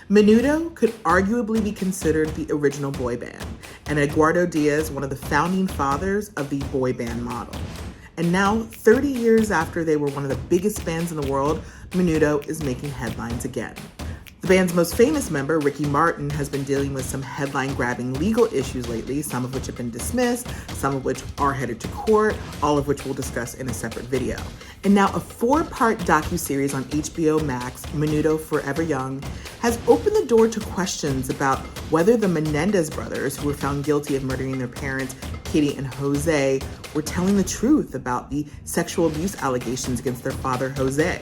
Menudo could arguably be considered the original boy band, and Edgardo Diaz one of the founding fathers of the boy band model. And now, 30 years after they were one of the biggest bands in the world, Menudo is making headlines again. The band's most famous member, Ricky Martin, has been dealing with some headline-grabbing legal issues lately, some of which have been dismissed, some of which are headed to court, all of which we'll discuss in a separate video. And now a 4-part docuseries on HBO Max, Menudo Forever Young, has opened the door to questions about whether the Menendez brothers, who were found guilty of murdering their parents, Kiki and Jose, were telling the truth about the sexual abuse allegations against their father, Jose.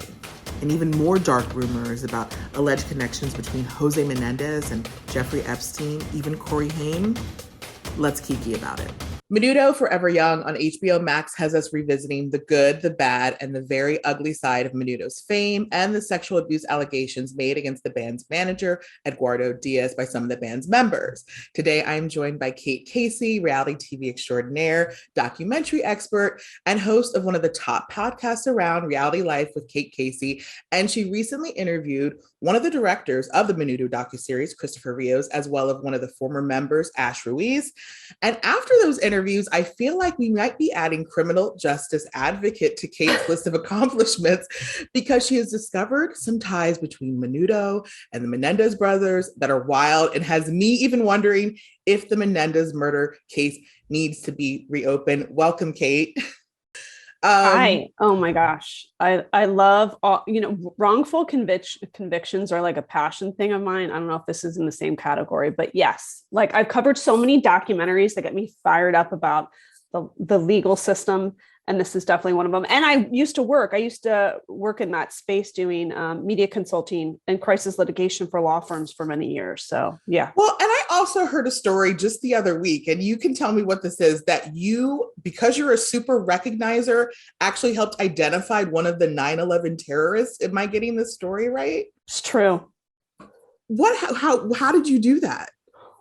And even more dark rumors about alleged connections between Jose Menendez and Jeffrey Epstein, even Corey Haim. Let's Kiki about it. Menudo Forever Young on HBO Max has us revisiting the good, the bad, and the very ugly side of Menudo's fame and the sexual abuse allegations made against the band's manager, Edgardo Diaz, by some of the band's members. Today, I'm joined by Kate Casey, reality TV extraordinaire, documentary expert, and host of one of the top podcasts around, Reality Life with Kate Casey. And she recently interviewed one of the directors of the Menudo docuseries, Christopher Rios, as well as one of the former members, Ash Ruiz. And after those interviews, I feel like we might be adding criminal justice advocate to Kate's list of accomplishments because she has discovered some ties between Menudo and the Menendez brothers that are wild and has me even wondering if the Menendez murder case needs to be reopened. Welcome, Kate. Hi. Oh my gosh. I love all, wrongful convictions are like a passion thing of mine. I don't know if this is in the same category, but yes, like I've covered so many documentaries that get me fired up about the legal system. And this is definitely one of them. And I used to work in that space doing media consulting and crisis litigation for law firms for many years. So, yeah. Well, and I also heard a story just the other week, and you can tell me what this is, that you, because you're a super recognizer, actually helped identify one of the 9/11 terrorists. Am I getting this story right? It's true. How did you do that?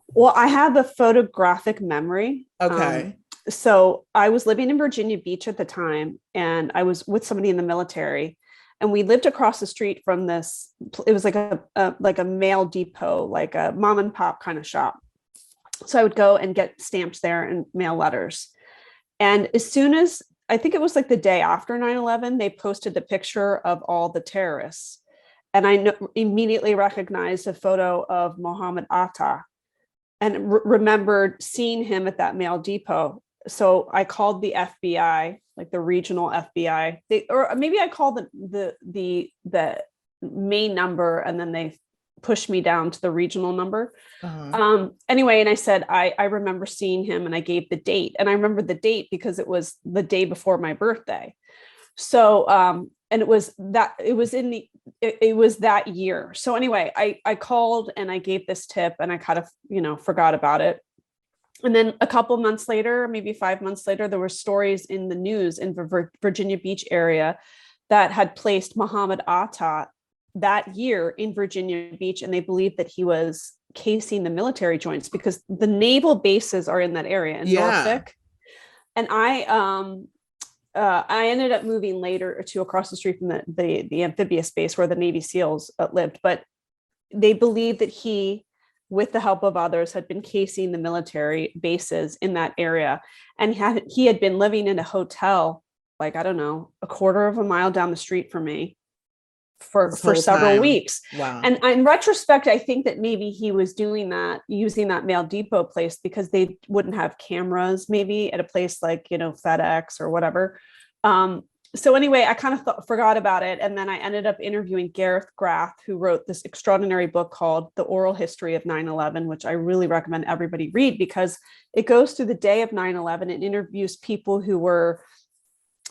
Well, I have a photographic memory. Okay. So I was living in Virginia Beach at the time, and I was with somebody in the military, and we lived across the street from this. It was like a mail depot, like a mom and pop kind of shop. So I would go and get stamps there and mail letters. And as soon as, I think it was like the day after 9/11, they posted the picture of all the terrorists. And I immediately recognized a photo of Mohammed Atta and remembered seeing him at that mail depot. So I called the FBI, like the regional FBI, or maybe I called the main number, and then they pushed me down to the regional number. Anyway, and I said, I remember seeing him, and I gave the date. And I remember the date because it was the day before my birthday. So, and it was that year. So anyway, I called and I gave this tip, and I kind of, forgot about it. And then a couple months later, maybe 5 months later, there were stories in the news in the Virginia Beach area that had placed Mohammed Atta that year in Virginia Beach. And they believed that he was casing the military joints because the naval bases are in that area in Norfolk. And I ended up moving later to across the street from the amphibious base where the Navy SEALs lived. But they believed that he, with the help of others, had been casing the military bases in that area. And he had been living in a hotel, like, I don't know, a quarter of a mile down the street from me for several weeks. Wow. And in retrospect, I think that maybe he was doing that, using that mail depot place because they wouldn't have cameras maybe at a place like, FedEx or whatever. So anyway, I kind of forgot about it. And then I ended up interviewing Gareth Graff, who wrote this extraordinary book called The Oral History of 9/11, which I really recommend everybody read because it goes through the day of 9/11 and interviews people who were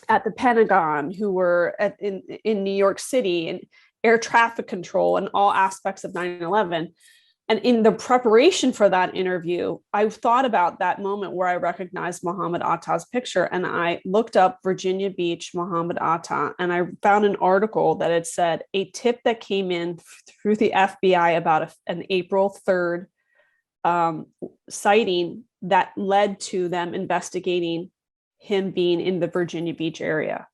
at the Pentagon, who were in New York City and air traffic control and all aspects of 9/11. And in the preparation for that interview, I thought about that moment where I recognized Mohammed Atta's picture, and I looked up Virginia Beach, Mohammed Atta, and I found an article that had said a tip that came in through the FBI about an April 3rd sighting that led to them investigating him being in the Virginia Beach area.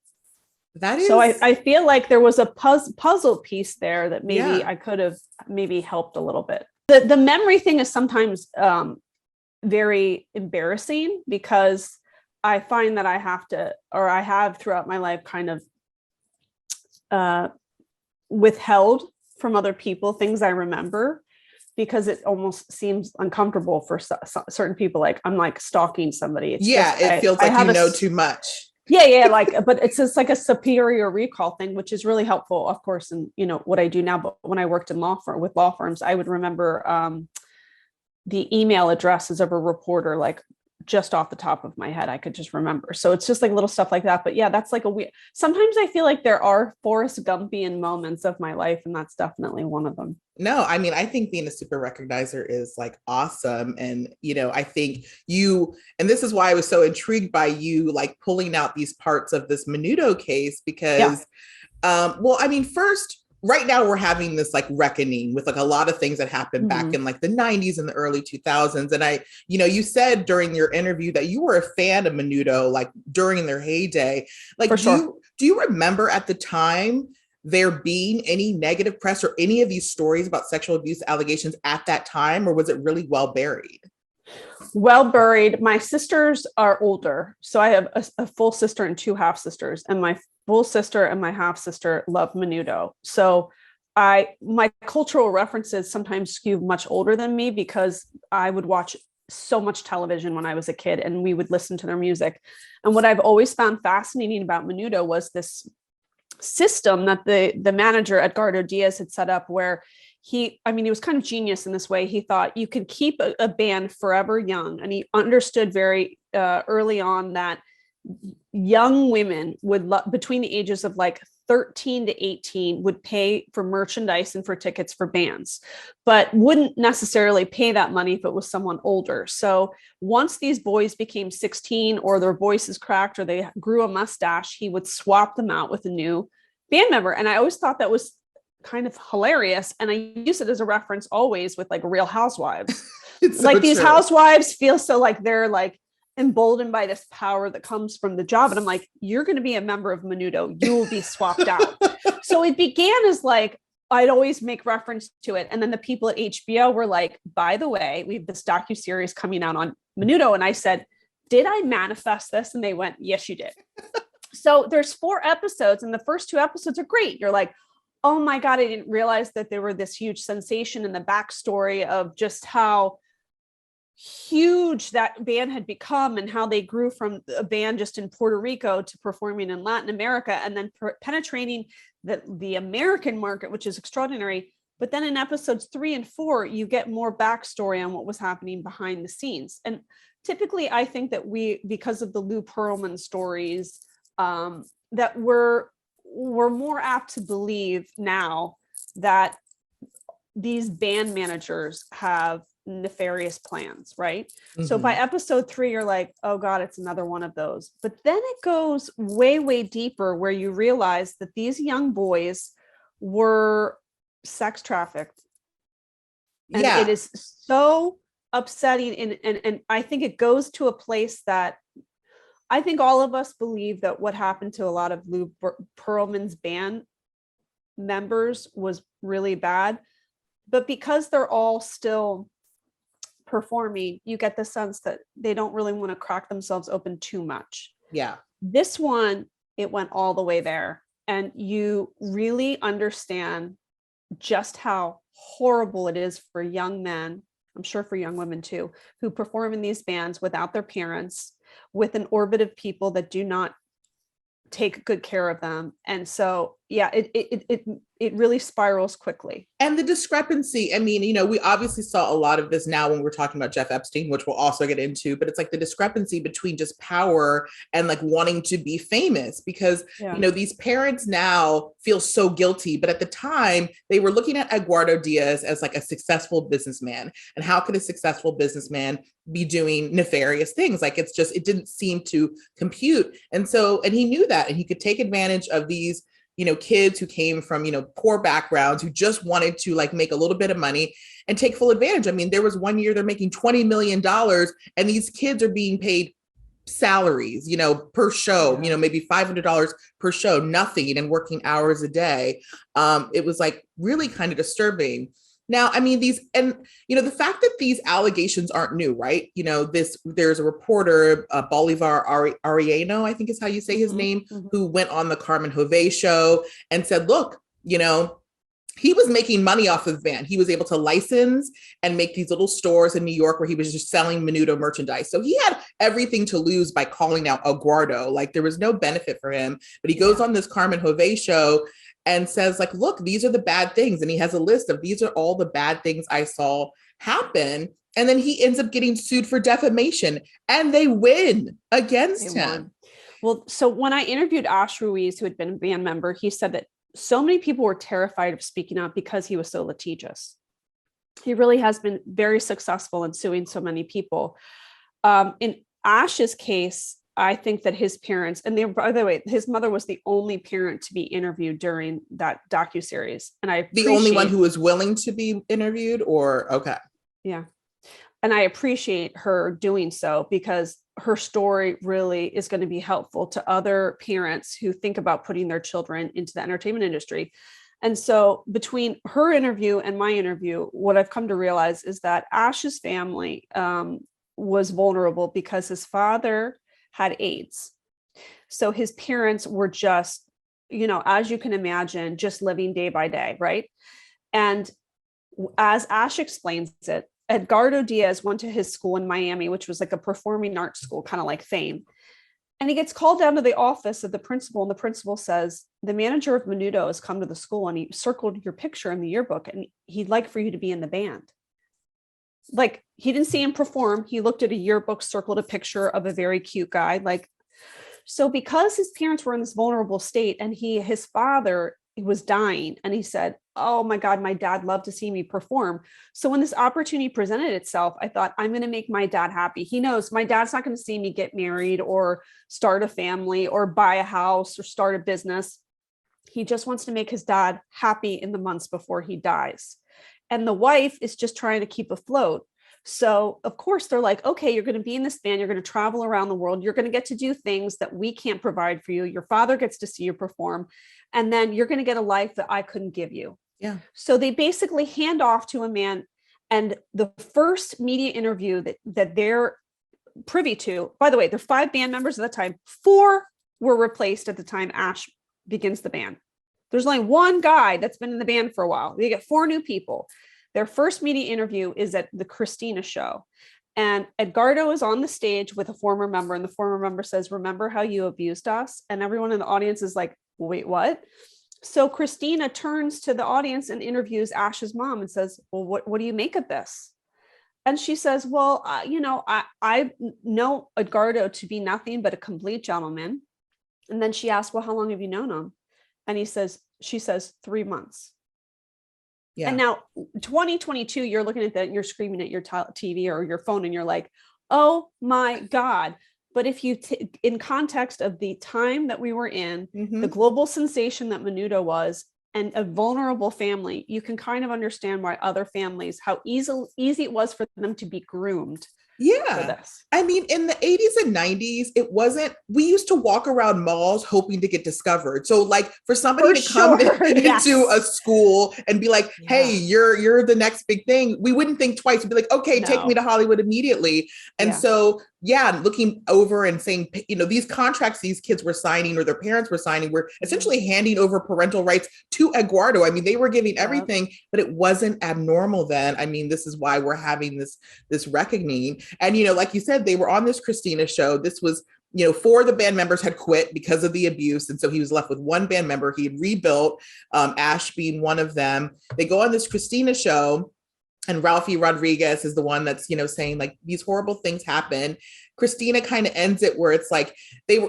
That So is, I feel like there was a puzzle piece there that maybe yeah. I could have maybe helped a little bit. The memory thing is sometimes very embarrassing because I find that I have to, or I have throughout my life kind of withheld from other people things I remember because it almost seems uncomfortable for certain people. Like I'm like stalking somebody. It's Yeah, just, it feels I like you have know too much. yeah, like, but it's just like a superior recall thing, which is really helpful, of course, and you know what I do now. But when I worked in law firms, I would remember the email addresses of a reporter, like just off the top of my head. I could just remember. So it's just like little stuff like that. But yeah, that's like a weird. Sometimes I feel like there are Forrest Gumpian moments of my life, and that's definitely one of them. No, I mean, I think being a super recognizer is like awesome. And, you know, I think you, and this is why I was so intrigued by you, like pulling out these parts of this Menudo case, Yeah. because, well, I mean, first, right now we're having this like reckoning with like a lot of things that happened back in like the 90s and the early 2000s. And I, you know, you said during your interview that you were a fan of Menudo, like during their heyday. Like, For sure. do you remember at the time there being any negative press or any of these stories about sexual abuse allegations at that time, or was it really well buried? Well buried. My sisters are older. So I have a full sister and two half sisters, and my full sister and my half sister love Menudo. So my cultural references sometimes skew much older than me because I would watch so much television when I was a kid and we would listen to their music. And what I've always found fascinating about Menudo was this system that the manager Edgardo Diaz had set up where he was kind of genius in this way. He thought you could keep a band forever young, and he understood very early on that young women would between the ages of like 13 to 18 would pay for merchandise and for tickets for bands, but wouldn't necessarily pay that money if it was someone older. So once these boys became 16 or their voices cracked or they grew a mustache, he would swap them out with a new band member. And I always thought that was kind of hilarious. And I use it as a reference always with like Real Housewives. It's like so these true. housewives feel so like they're like emboldened by this power that comes from the job. And I'm like, you're going to be a member of Menudo. You will be swapped out. So it began as like, I'd always make reference to it. And then the people at HBO were like, by the way, we have this docuseries coming out on Menudo. And I said, did I manifest this? And they went, yes, you did. So there's 4 episodes and the first 2 episodes are great. You're like, oh my God, I didn't realize that there were this huge sensation in the backstory of just how huge that band had become and how they grew from a band just in Puerto Rico to performing in Latin America and then penetrating the American market, which is extraordinary. But then in episodes 3 and 4, you get more backstory on what was happening behind the scenes. And typically, I think that because of the Lou Pearlman stories, that we're more apt to believe now that these band managers have nefarious plans, right? Mm-hmm. So by episode 3, you're like, oh God, it's another one of those. But then it goes way, way deeper where you realize that these young boys were sex trafficked. And it is so upsetting. And I think it goes to a place that I think all of us believe that what happened to a lot of Lou Pearlman's band members was really bad. But because they're all still performing, you get the sense that they don't really want to crack themselves open too much. Yeah. This one, it went all the way there. And you really understand just how horrible it is for young men, I'm sure for young women too, who perform in these bands without their parents, with an orbit of people that do not take good care of them. And so, yeah, it really spirals quickly. And the discrepancy, I mean, you know, we obviously saw a lot of this now when we're talking about Jeff Epstein, which we'll also get into, but it's like the discrepancy between just power and like wanting to be famous because, you know, these parents now feel so guilty, but at the time they were looking at Edgardo Diaz as like a successful businessman. And how could a successful businessman be doing nefarious things? Like, it didn't seem to compute. And he knew that, and he could take advantage of these, you know, kids who came from, you know, poor backgrounds, who just wanted to like make a little bit of money and take full advantage. I mean, there was one year they're making $20 million and these kids are being paid salaries, per show, maybe $500 per show, nothing, and working hours a day. It was like really kind of disturbing. Now, I mean, the fact that these allegations aren't new, right? There's a reporter, Bolivar Arellano, I think is how you say his name, who went on the Carmen Jove show and said, look, he was making money off of Van. He was able to license and make these little stores in New York where he was just selling Menudo merchandise. So he had everything to lose by calling out Eduardo. Like there was no benefit for him, but he goes on this Carmen Jove show and says like, look, these are the bad things. And he has a list of these are all the bad things I saw happen. And then he ends up getting sued for defamation and they win against him. Well, so when I interviewed Ash Ruiz, who had been a band member, he said that so many people were terrified of speaking out because he was so litigious. He really has been very successful in suing so many people. In Ash's case, I think that his parents, and by the way, his mother was the only parent to be interviewed during that docuseries. And the only one who was willing to be interviewed, or okay. Yeah. And I appreciate her doing so because her story really is going to be helpful to other parents who think about putting their children into the entertainment industry. And so between her interview and my interview, what I've come to realize is that Ash's family was vulnerable because his father had AIDS. So his parents were just, as you can imagine, just living day by day, right? And as Ash explains it, Edgardo Diaz went to his school in Miami, which was like a performing arts school, kind of like Fame. And he gets called down to the office of the principal, and the principal says, the manager of Menudo has come to the school and he circled your picture in the yearbook and he'd like for you to be in the band. Like he didn't see him perform. He looked at a yearbook, circled a picture of a very cute guy. So because his parents were in this vulnerable state and his father was dying and he said, oh my God, my dad loved to see me perform. So when this opportunity presented itself, I thought, I'm going to make my dad happy. He knows my dad's not going to see me get married or start a family or buy a house or start a business. He just wants to make his dad happy in the months before he dies. And the wife is just trying to keep afloat. So of course they're like, okay, you're going to be in this band. You're going to travel around the world. You're going to get to do things that we can't provide for you. Your father gets to see you perform. And then you're going to get a life that I couldn't give you. Yeah. So they basically hand off to a man. And the first media interview that they're privy to, by the way, there are 5 band members at the time. 4 were replaced at the time Ash begins the band. There's only one guy that's been in the band for a while. They get 4 new people. Their first media interview is at the Christina show. And Edgardo is on the stage with a former member. And the former member says, remember how you abused us? And everyone in the audience is like, wait, what? So Christina turns to the audience and interviews Ash's mom and says, well, what do you make of this? And she says, well, I know Edgardo to be nothing but a complete gentleman. And then she asked, well, how long have you known him? And she says 3 months. Yeah. And now 2022, you're looking at that and you're screaming at your TV or your phone and you're like, oh my God. But if you, in context of the time that we were in, the global sensation that Menudo was, and a vulnerable family, you can kind of understand why other families, how easy it was for them to be groomed. Yeah. I mean, in the 80s and 90s, we used to walk around malls hoping to get discovered. So like for somebody to come into a school and be like, hey, you're the next big thing. We wouldn't think twice. We'd be like, okay, take me to Hollywood immediately. And so, looking over and saying, these contracts these kids were signing or their parents were signing were essentially handing over parental rights to Eduardo. I mean, they were giving everything, but it wasn't abnormal then. I mean, this is why we're having this reckoning. And, like you said, they were on this Christina show. This was, 4 of the band members had quit because of the abuse. And so he was left with 1 band member. He had rebuilt, Ash being one of them. They go on this Christina show and Ralphie Rodriguez is the one that's, saying like these horrible things happen. Christina kind of ends it where it's like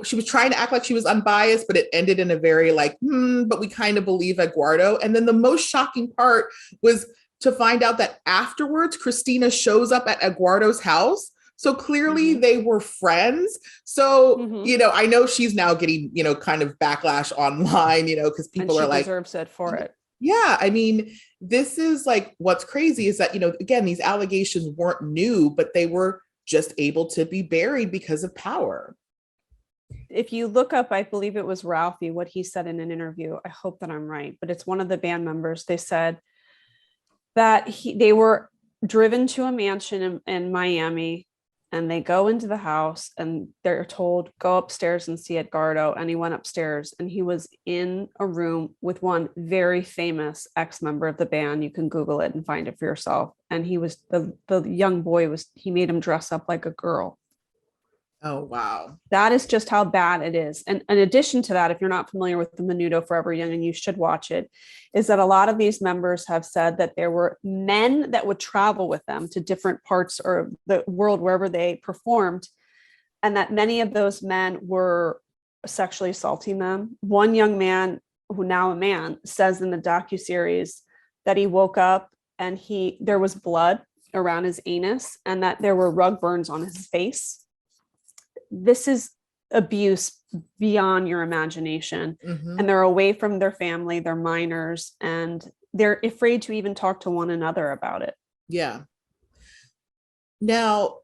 she was trying to act like she was unbiased, but it ended in a very like, but we kind of believe Eduardo. And then the most shocking part was to find out that afterwards, Christina shows up at Eduardo's house. So clearly they were friends. So, I know she's now getting, kind of backlash online, because people are like, deserves it for it. Yeah. I mean, this is like, what's crazy is that, again, these allegations weren't new, but they were just able to be buried because of power. If you look up, I believe it was Ralphie, what he said in an interview, I hope that I'm right, but it's one of the band members. They said that they were driven to a mansion in Miami, and they go into the house and they're told, go upstairs and see Edgardo. And he went upstairs and he was in a room with one very famous ex-member of the band. You can Google it and find it for yourself. And he was the young boy he made him dress up like a girl. Oh, wow. That is just how bad it is. And in addition to that, if you're not familiar with the Menudo Forever Young, and you should watch it, is that a lot of these members have said that there were men that would travel with them to different parts of the world, wherever they performed, and that many of those men were sexually assaulting them. One young man, who now a man, says in the docuseries that he woke up and there was blood around his anus and that there were rug burns on his face. This is abuse beyond your imagination. Mm-hmm. And they're away from their family, they're minors, and they're afraid to even talk to one another about it. Yeah. Now,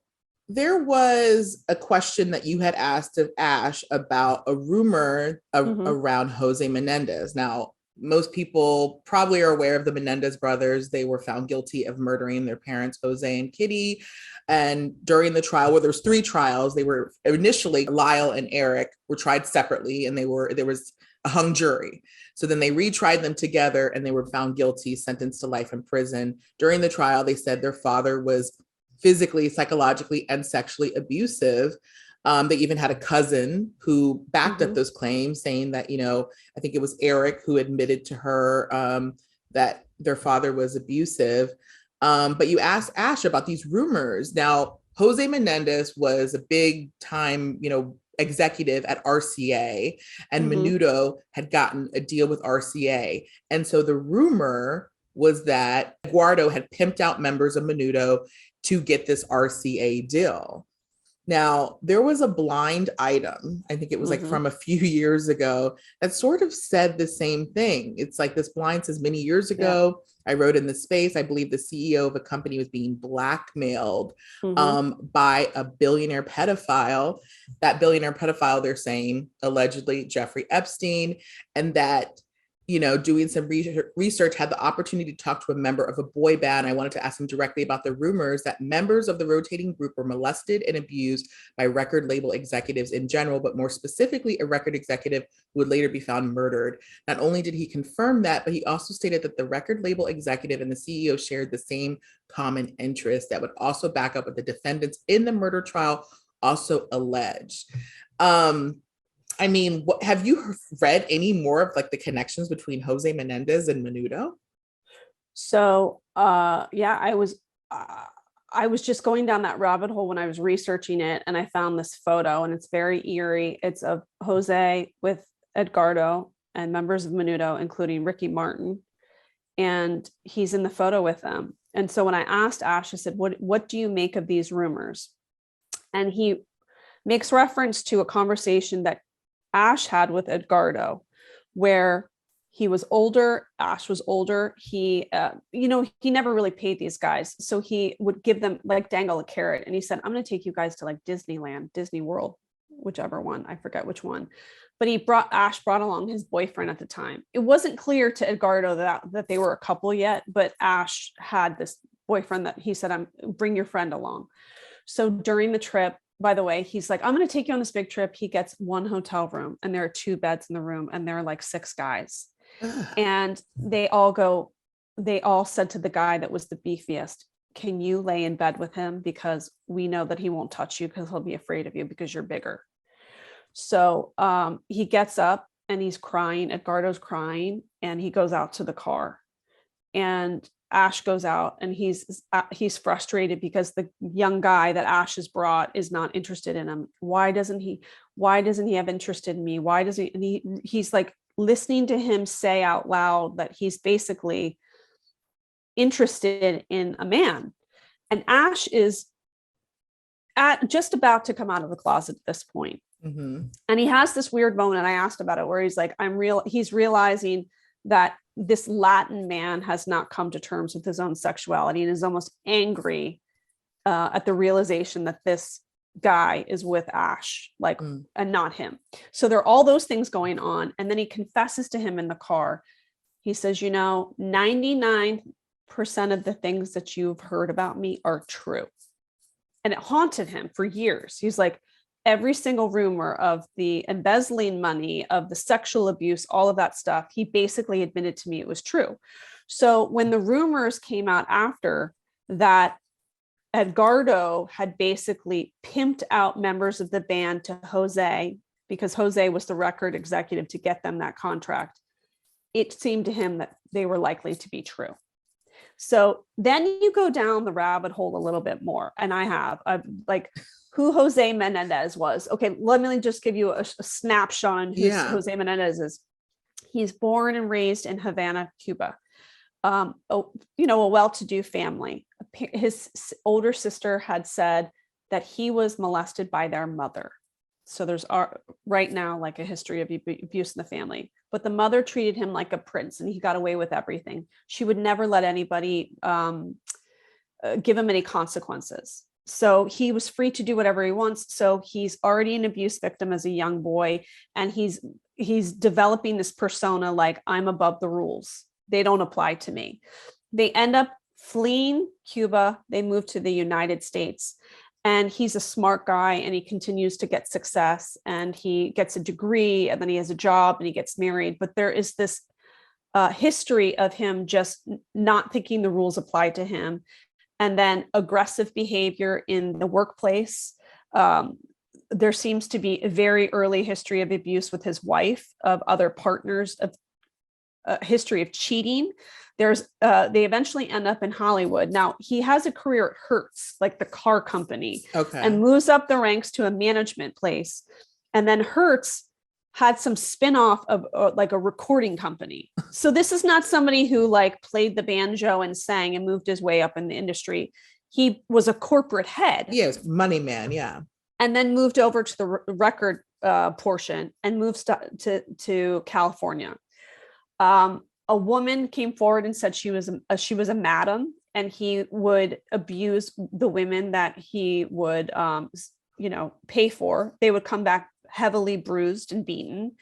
there was a question that you had asked of Ash about a rumor around Jose Menendez. Now, most people probably are aware of the Menendez brothers. They were found guilty of murdering their parents, Jose and Kitty. And during the trial, well, there's 3 trials. They were initially, Lyle and Erik were tried separately, and there was a hung jury. So then they retried them together and they were found guilty, sentenced to life in prison. During the trial, they said their father was physically, psychologically, and sexually abusive. They even had a cousin who backed up those claims, saying that, I think it was Erik who admitted to her that their father was abusive. But you asked Ash about these rumors. Now, Jose Menendez was a big time, executive at RCA, and Menudo had gotten a deal with RCA. And so the rumor was that Edgardo had pimped out members of Menudo to get this RCA deal. Now, there was a blind item, I think it was like from a few years ago, that sort of said the same thing. It's like this blind says, many years ago, I wrote in the space, I believe the CEO of a company was being blackmailed by a billionaire pedophile. That billionaire pedophile, they're saying, allegedly Jeffrey Epstein, and that, doing some research, had the opportunity to talk to a member of a boy band. I wanted to ask him directly about the rumors that members of the rotating group were molested and abused by record label executives in general, but more specifically, a record executive who would later be found murdered. Not only did he confirm that, but he also stated that the record label executive and the CEO shared the same common interest that would also back up what the defendants in the murder trial also alleged. I mean, have you read any more of like the connections between Jose Menendez and Menudo? So, I was just going down that rabbit hole when I was researching it, and I found this photo, and it's very eerie. It's of Jose with Edgardo and members of Menudo, including Ricky Martin, and he's in the photo with them. And so when I asked Ash, I said, what do you make of these rumors? And he makes reference to a conversation that Ash had with Edgardo, where he was older, Ash was older. He, he never really paid these guys. So he would give them, like, dangle a carrot. And he said, I'm going to take you guys to like Disneyland, Disney World, whichever one, I forget which one. But Ash brought along his boyfriend at the time. It wasn't clear to Edgardo that they were a couple yet, but Ash had this boyfriend that he said, bring your friend along. So during the trip, by the way, he's like, I'm going to take you on this big trip. He gets one hotel room and there are 2 beds in the room and there are like 6 guys. And they all said to the guy that was the beefiest, can you lay in bed with him? Because we know that he won't touch you because he'll be afraid of you because you're bigger. So he gets up and he's crying. Edgardo's crying and he goes out to the car. And Ash goes out and he's frustrated because the young guy that Ash has brought is not interested in him. Why doesn't he have interest in me? Why does he? And he's like listening to him say out loud that he's basically interested in a man. And Ash is just about to come out of the closet at this point. And he has this weird moment, and I asked about it, where he's like, he's realizing that this Latin man has not come to terms with his own sexuality and is almost angry at the realization that this guy is with Ash, like, and not him. So there are all those things going on. And then he confesses to him in the car. He says, 99% of the things that you've heard about me are true. And it haunted him for years. He's like, every single rumor of the embezzling money, of the sexual abuse, all of that stuff, he basically admitted to me it was true. So when the rumors came out after that, Edgardo had basically pimped out members of the band to Jose, because Jose was the record executive to get them that contract. It seemed to him that they were likely to be true. So then you go down the rabbit hole a little bit more. And I've like who Jose Menendez was. Okay, let me just give you a snapshot on who Jose Menendez is. He's born and raised in Havana, Cuba. A well-to-do family. His older sister had said that he was molested by their mother. So there's right now like a history of abuse in the family, but the mother treated him like a prince and he got away with everything. She would never let anybody give him any consequences. So he was free to do whatever he wants. So he's already an abuse victim as a young boy. And he's developing this persona like, I'm above the rules. They don't apply to me. They end up fleeing Cuba. They move to the United States. And he's a smart guy and he continues to get success and he gets a degree and then he has a job and he gets married. But there is this history of him just not thinking the rules apply to him. And then aggressive behavior in the workplace. There seems to be a very early history of abuse with his wife, of other partners, of a history of cheating. They eventually end up in Hollywood. Now he has a career at Hertz, like the car company, and moves up the ranks to a management place. And then Hertz had some spinoff of like a recording company. So this is not somebody who like played the banjo and sang and moved his way up in the industry. He was a corporate head. Yes, money man, yeah. And then moved over to the record portion and moved to California. A woman came forward and said she was a madam, and he would abuse the women that he would, pay for. They would come back heavily bruised and beaten.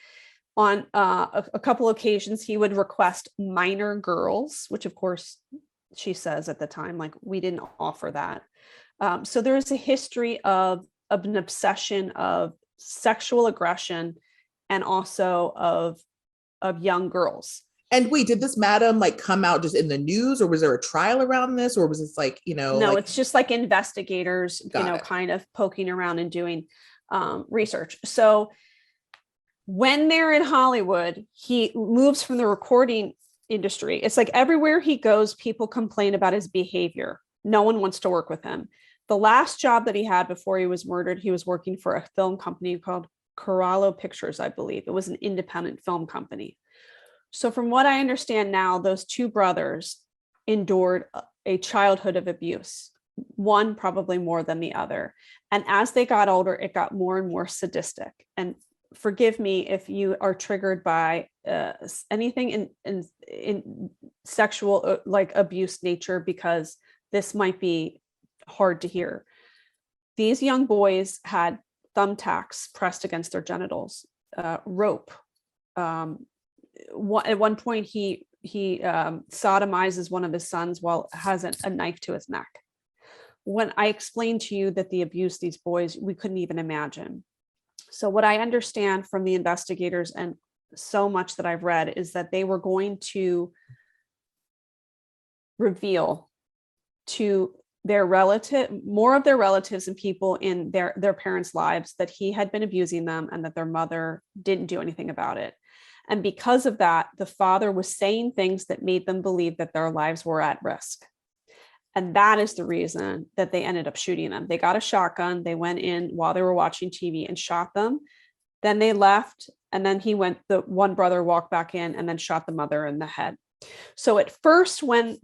On a couple occasions, he would request minor girls, which of course she says at the time, like, we didn't offer that. So there is a history of an obsession of sexual aggression and also of young girls. And wait, did this madam like come out just in the news, or was there a trial around this, or was this like, No, like, it's just like investigators, kind of poking around and doing research. So when they're in Hollywood, he moves from the recording industry. It's like everywhere he goes, people complain about his behavior. No one wants to work with him. The last job that he had before he was murdered, he was working for a film company called Corallo Pictures, I believe. It was an independent film company. So from what I understand now, those two brothers endured a childhood of abuse, one probably more than the other. And as they got older, it got more and more sadistic. And forgive me if you are triggered by anything in sexual like abuse nature, because this might be hard to hear. These young boys had thumbtacks pressed against their genitals, rope. At one point, he sodomizes one of his sons while has a knife to his neck. When I explained to you that the abuse these boys, we couldn't even imagine. So what I understand from the investigators and so much that I've read is that they were going to reveal to more of their relatives and people in their parents' lives that he had been abusing them and that their mother didn't do anything about it. And because of that, the father was saying things that made them believe that their lives were at risk. And that is the reason that they ended up shooting them. They got a shotgun. They went in while they were watching TV and shot them. Then they left. And then the one brother walked back in and then shot the mother in the head. So at first, when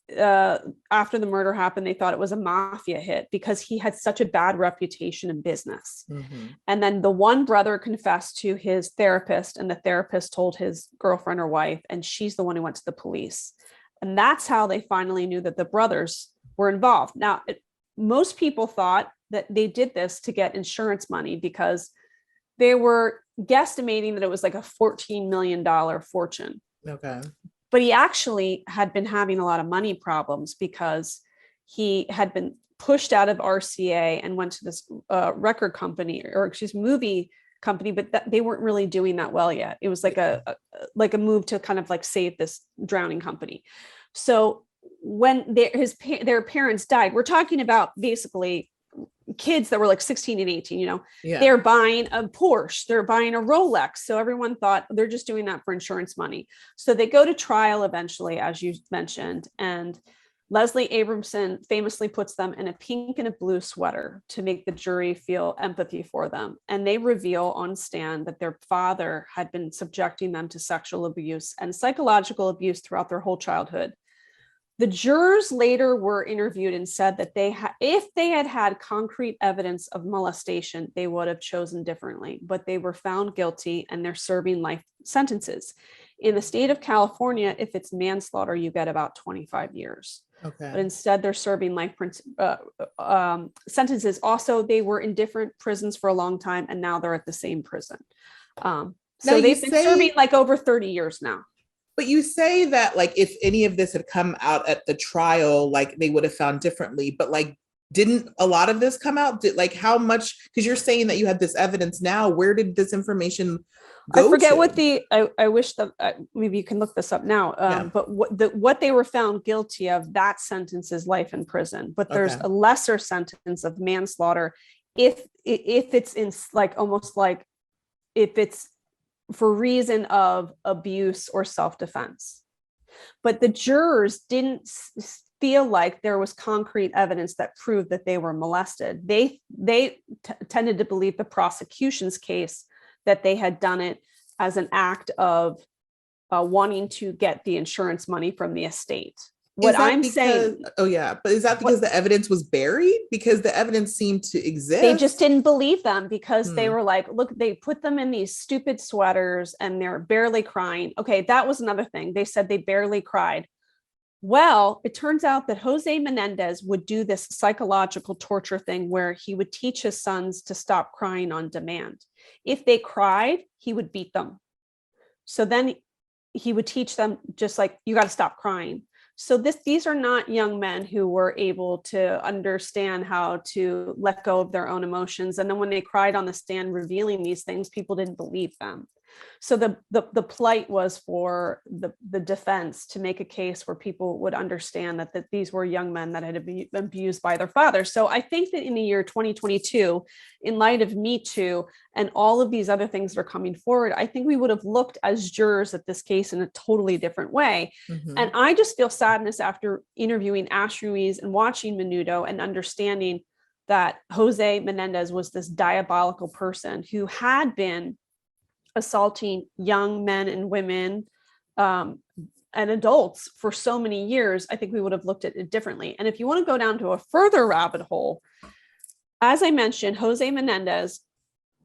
after the murder happened, they thought it was a mafia hit because he had such a bad reputation in business. Mm-hmm. And then the one brother confessed to his therapist, and the therapist told his girlfriend or wife, and she's the one who went to the police. And that's how they finally knew that the brothers were involved. Now, most people thought that they did this to get insurance money because they were guesstimating that it was like a $14 million fortune. Okay. But he actually had been having a lot of money problems because he had been pushed out of RCA and went to this record company, or excuse me, movie company, but they weren't really doing that well yet. It was like a move to kind of like save this drowning company. So when their parents died, we're talking about basically kids that were like 16 and 18, they're buying a Porsche, they're buying a Rolex. So everyone thought they're just doing that for insurance money. So they go to trial eventually, as you mentioned, and Leslie Abramson famously puts them in a pink and a blue sweater to make the jury feel empathy for them. And they reveal on stand that their father had been subjecting them to sexual abuse and psychological abuse throughout their whole childhood. The jurors later were interviewed and said that if they had had concrete evidence of molestation, they would have chosen differently, but they were found guilty and they're serving life sentences. In the state of California, if it's manslaughter, you get about 25 years. Okay. But instead, they're serving life sentences. Also, they were in different prisons for a long time, and now they're at the same prison. So they've been serving like over 30 years now. But you say that like if any of this had come out at the trial, like they would have found differently, but like didn't a lot of this come out? Like how much, because you're saying that you had this evidence now, where did this information go? I forget to? I wish that maybe you can look this up now, but what they were found guilty of, that sentence is life in prison, but there's a lesser sentence of manslaughter if it's in like almost like if it's for reason of abuse or self-defense. But the jurors didn't feel like there was concrete evidence that proved that they were molested. They tended to believe the prosecution's case that they had done it as an act of wanting to get the insurance money from the estate. But is that because the evidence was buried? Because the evidence seemed to exist. They just didn't believe them because they were like, look, they put them in these stupid sweaters and they're barely crying. Okay, that was another thing. They said they barely cried. Well, it turns out that Jose Menendez would do this psychological torture thing where he would teach his sons to stop crying on demand. If they cried, he would beat them. So then he would teach them just like, you got to stop crying. So these are not young men who were able to understand how to let go of their own emotions. And then when they cried on the stand revealing these things, people didn't believe them. So the plight was for the defense to make a case where people would understand that these were young men that had been abused by their fathers. So I think that in the year 2022, in light of Me Too and all of these other things that are coming forward, I think we would have looked as jurors at this case in a totally different way. Mm-hmm. And I just feel sadness after interviewing Ash Ruiz and watching Menudo and understanding that Jose Menendez was this diabolical person who had been assaulting young men and women and adults for so many years. I think we would have looked at it differently. And if you want to go down to a further rabbit hole, as I mentioned, Jose Menendez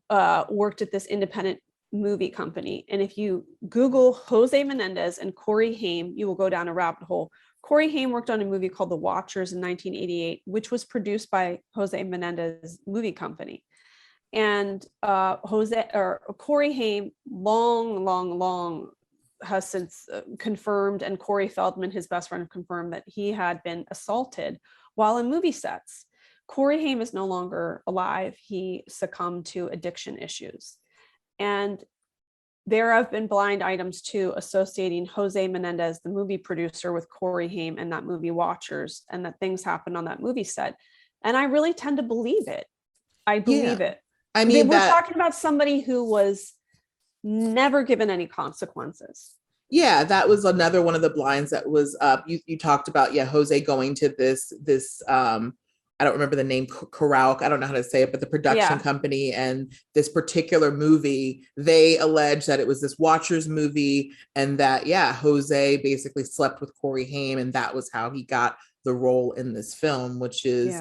worked at this independent movie company. And if you Google Jose Menendez and Corey Haim, you will go down a rabbit hole. Corey Haim worked on a movie called The Watchers in 1988, which was produced by Jose Menendez movie company. And Corey Haim long has since confirmed, and Corey Feldman, his best friend, confirmed that he had been assaulted while in movie sets. Corey Haim is no longer alive. He succumbed to addiction issues. And there have been blind items too associating Jose Menendez, the movie producer, with Corey Haim and that movie Watchers, and that things happened on that movie set. And I really tend to believe it. I believe it. I mean, we're talking about somebody who was never given any consequences. Yeah, that was another one of the blinds that was up. You talked about, Jose going to this I don't remember the name, Karauk, I don't know how to say it, but the production company, and this particular movie, they allege that it was this Watchers movie, and that, Jose basically slept with Corey Haim, and that was how he got the role in this film, which is,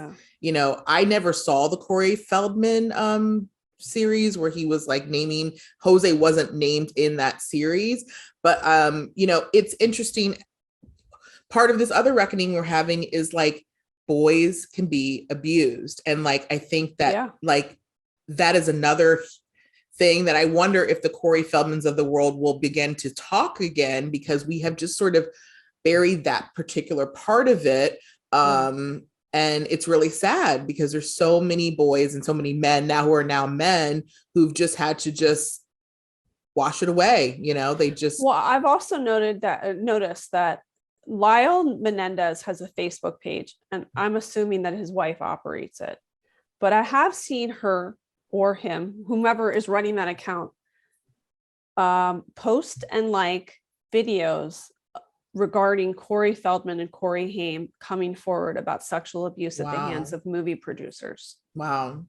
I never saw the Corey Feldman series where he was like naming, Jose wasn't named in that series, but it's interesting. Part of this other reckoning we're having is like, boys can be abused. And like, I think that like, that is another thing that I wonder if the Corey Feldmans of the world will begin to talk again, because we have just sort of buried that particular part of it. And it's really sad because there's so many boys and so many men now who are now men who've just had to just wash it away. You know, they just. Well, I've also noticed that Lyle Menendez has a Facebook page, and I'm assuming that his wife operates it. But I have seen her or him, whomever is running that account, post and like videos regarding Corey Feldman and Corey Haim coming forward about sexual abuse at the hands of movie producers. Wow.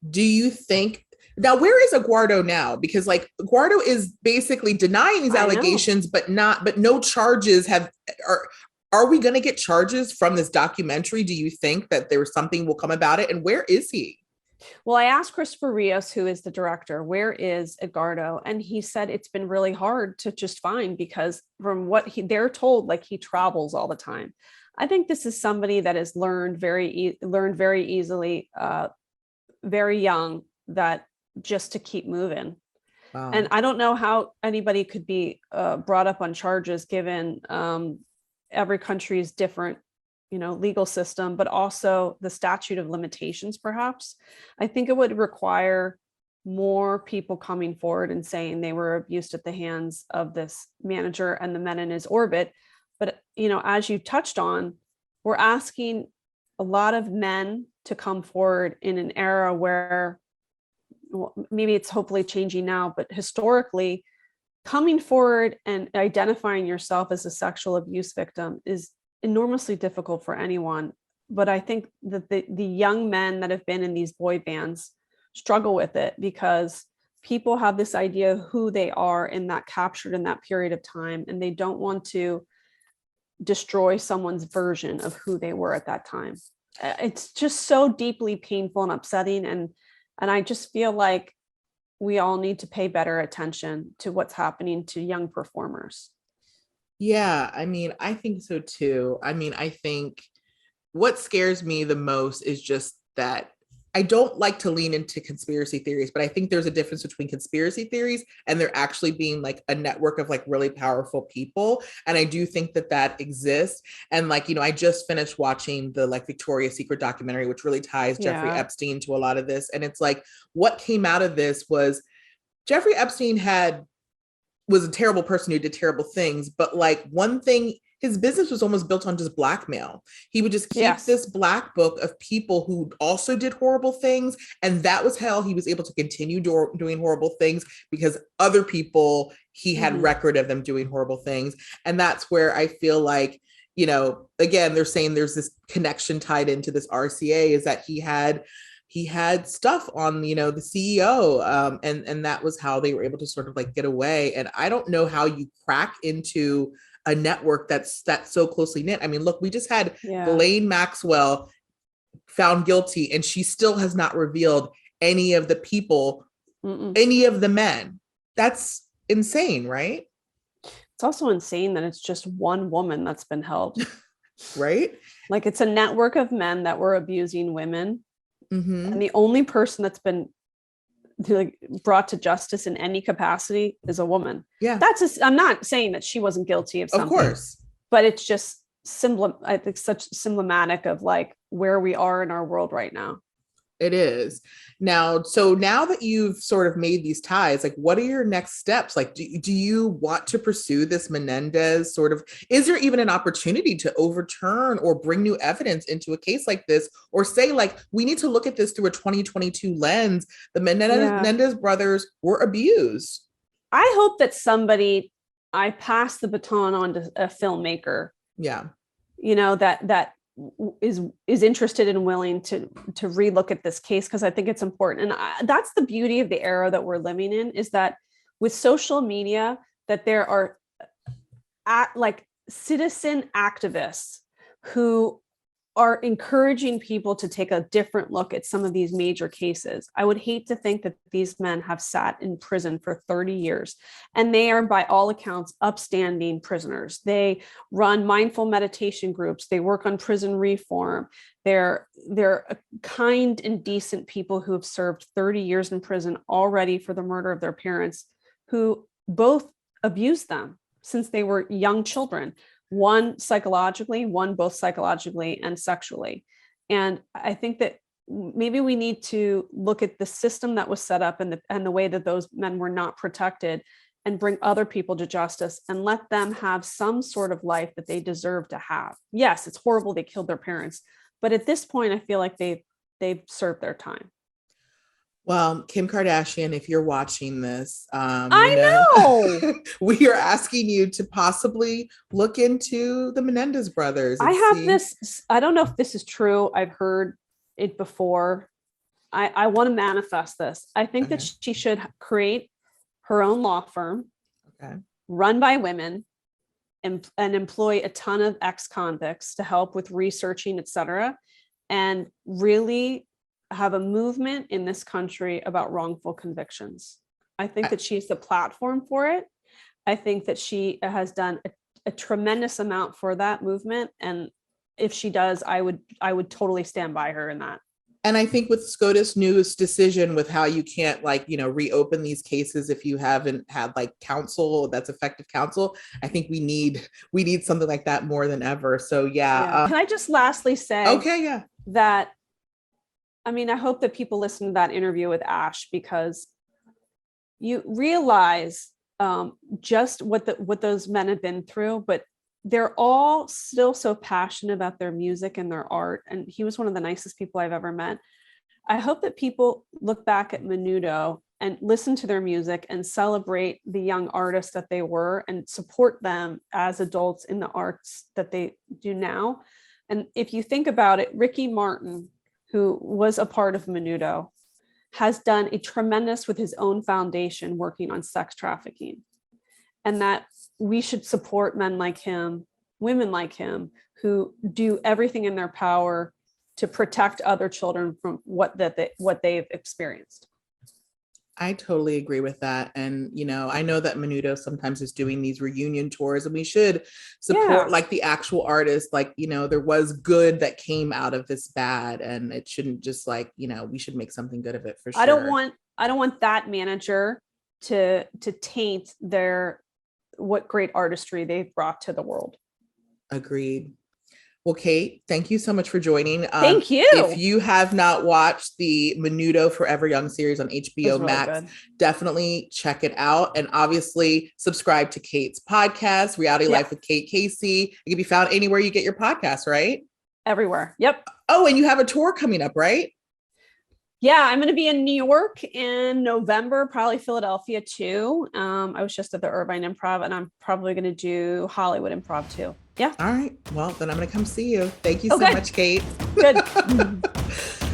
Do you think now, where is Edgardo now? Because like Edgardo is basically denying these allegations, but no charges are we going to get charges from this documentary? Do you think that there was something will come about it? And where is he? Well, I asked Christopher Rios, who is the director, where is Edgardo? And he said it's been really hard to just find, because from what they're told, like he travels all the time. I think this is somebody that has learned very easily, very young, that just to keep moving. Wow. And I don't know how anybody could be brought up on charges, given every country's different legal system, but also the statute of limitations. Perhaps I think it would require more people coming forward and saying they were abused at the hands of this manager and the men in his orbit. But as you touched on, we're asking a lot of men to come forward in an era where, well, maybe it's hopefully changing now, but historically, coming forward and identifying yourself as a sexual abuse victim is enormously difficult for anyone. But I think that the young men that have been in these boy bands struggle with it, because people have this idea of who they are captured in that period of time, and they don't want to destroy someone's version of who they were at that time. It's just so deeply painful and upsetting, and I just feel like we all need to pay better attention to what's happening to young performers. Yeah, I mean, I think so too. I mean, I think what scares me the most is just that I don't like to lean into conspiracy theories, but I think there's a difference between conspiracy theories and there actually being like a network of like really powerful people. And I do think that exists. And like, I just finished watching the like Victoria's Secret documentary, which really ties Jeffrey Epstein to a lot of this. And it's like, what came out of this was Jeffrey Epstein was a terrible person who did terrible things, but like one thing, his business was almost built on just blackmail. He would just keep this black book of people who also did horrible things. And that was how he was able to continue doing horrible things, because other people, he had record of them doing horrible things. And that's where I feel like, again, they're saying there's this connection tied into this RCA, is that he had stuff on, the CEO, and that was how they were able to sort of like get away. And I don't know how you crack into a network that's so closely knit. I mean, look, we just had Ghislaine Maxwell found guilty, and she still has not revealed any of the people, any of the men. That's insane, right? It's also insane that it's just one woman that's been held. Right? Like, it's a network of men that were abusing women. And the only person that's been brought to justice in any capacity is a woman. Yeah, I'm not saying that she wasn't guilty of something, of course, but it's just I think such symptomatic of like where we are in our world right now. It is. Now, so now that you've sort of made these ties, like what are your next steps? Like, do you want to pursue this Menendez sort of, is there even an opportunity to overturn or bring new evidence into a case like this? Or say like, we need to look at this through a 2022 lens. The Menendez brothers were abused. I hope that I pass the baton on to a filmmaker. Yeah. That is interested and willing to relook at this case, because I think it's important. And that's the beauty of the era that we're living in, is that with social media, that there are like citizen activists who are encouraging people to take a different look at some of these major cases. I would hate to think that these men have sat in prison for 30 years, and they are, by all accounts, upstanding prisoners. They run mindful meditation groups. They work on prison reform. They're kind and decent people who have served 30 years in prison already for the murder of their parents, who both abused them since they were young children. One psychologically, one both psychologically and sexually. And I think that maybe we need to look at the system that was set up and the way that those men were not protected, and bring other people to justice and let them have some sort of life that they deserve to have. Yes, it's horrible they killed their parents, but at this point, I feel like they've served their time. Well, Kim Kardashian, if you're watching this, I know we are asking you to possibly look into the Menendez brothers. I have this. I don't know if this is true. I've heard it before. I want to manifest this. I think that she should create her own law firm, run by women, and employ a ton of ex-convicts to help with researching, etc., and really have a movement in this country about wrongful convictions. I think that she's the platform for it. I think that she has done a tremendous amount for that movement. And if she does, I would totally stand by her in that. And I think with SCOTUS News' decision with how you can't reopen these cases if you haven't had counsel that's effective counsel, I think we need something like that more than ever. So Can I just lastly say that I hope that people listen to that interview with Ash, because you realize just what those men have been through, but they're all still so passionate about their music and their art. And he was one of the nicest people I've ever met. I hope that people look back at Menudo and listen to their music and celebrate the young artists that they were and support them as adults in the arts that they do now. And if you think about it, Ricky Martin, who was a part of Menudo, has done a tremendous with his own foundation working on sex trafficking. And that we should support men like him, women like him, who do everything in their power to protect other children from what they've experienced. I totally agree with that. And, I know that Menudo sometimes is doing these reunion tours, and we should support the actual artists, there was good that came out of this bad, and it shouldn't just we should make something good of it for sure. I don't want that manager to taint what great artistry they've brought to the world. Agreed. Well, Kate, thank you so much for joining. Thank you. If you have not watched the Menudo Forever Young series on HBO Max, definitely check it out. And obviously subscribe to Kate's podcast, Reality Life with Kate Casey. It can be found anywhere you get your podcasts, right? Everywhere. Yep. Oh, and you have a tour coming up, right? Yeah, I'm going to be in New York in November, probably Philadelphia too. I was just at the Irvine Improv, and I'm probably going to do Hollywood Improv too. Yeah. All right. Well, then I'm going to come see you. Thank you so much, Kate. Good.